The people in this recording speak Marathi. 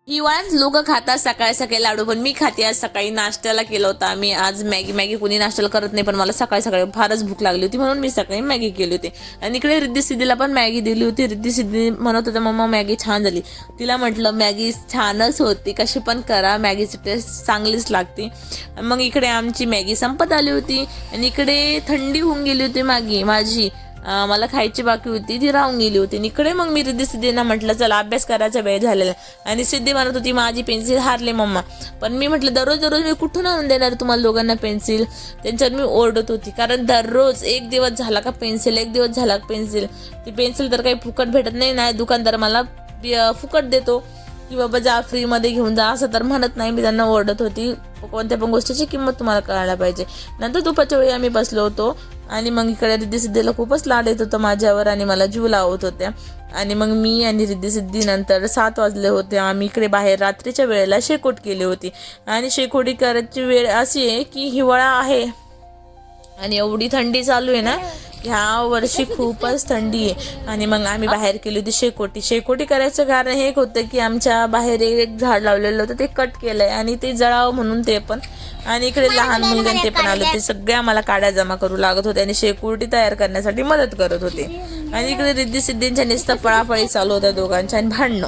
हिवाळ्यात लोक खातात सकाळी सकाळी लाडू, पण मी खाते. आज सकाळी नाश्त्याला केला होता आम्ही आज मॅगी. कुणी नाश्त्याला करत नाही, पण मला सकाळी सकाळी फारच भूक लागली होती म्हणून मी सकाळी मॅगी केली होती. आणि इकडे रिद्धी सिद्धीला पण मॅगी दिली होती. रिद्धी सिद्धी म्हणत होता मम्मा मॅगी छान झाली. तिला म्हटलं मॅगी छानच होती, कशी पण करा, मॅगीची टेस्ट चांगलीच लागते. मग इकडे आमची मॅगी संपत आली होती आणि इकडे थंडी होऊन गेली होती मॅगी माझी. मला खायची बाकी होती, ती राहून गेली होती. इकडे मग मी रिद्धी सिद्धींना म्हटलं चला अभ्यास करायचा वेळ झालेला. आणि सिद्धी म्हणत होती माझी पेन्सिल हारले मम्मा. पण मी म्हटलं दररोज मी कुठून आणून देणार तुम्हाला दोघांना पेन्सिल. त्यांच्यावर मी ओरडत होती, कारण दररोज एक दिवस झाला का पेन्सिल, एक दिवस झाला का पेन्सिल. ती पेन्सिल तर काही फुकट भेटत नाही, दुकानदार मला फुकट देतो की बाबा जा फ्रीमध्ये घेऊन जा, असं तर म्हणत नाही. मी त्यांना ओरडत होती, कोणत्या पण गोष्टीची किंमत तुम्हाला कळायला पाहिजे. नंतर दुपारच्या वेळी आम्ही बसलो होतो आणि मग इकडे रिद्धी सिद्धीला खूपच लाड येत होतं माझ्यावर आणि मला जीव लावत होत्या. आणि मग मी आणि रिद्धी सिद्धी नंतर 7 वाजले होते. आम्ही इकडे बाहेर रात्रीच्या वेळेला शेकोट केली होती. आणि शेकोटी करायची वेळ अशी आहे की हिवाळा आहे आणि एवढी थंडी चालू आहे ना, ह्या वर्षी खूपच थंडी आहे. आणि मग आम्ही बाहेर केली होती शेकोटी करायचं कारण हे एक होतं की आमच्या बाहेर एक झाड लावलेलं होतं, ते कट केलंय आणि ते जळावं म्हणून ते पण. आणि इकडे लहान मुलगा ते पण आले, ते सगळे आम्हाला काड्या जमा करू लागत होते आणि शेकोटी तयार करण्यासाठी मदत करत होते. आणि इकडे रिद्धी सिद्धींच्या नुसतं पळापळी चालू होत्या दोघांच्या आणि भांडणं.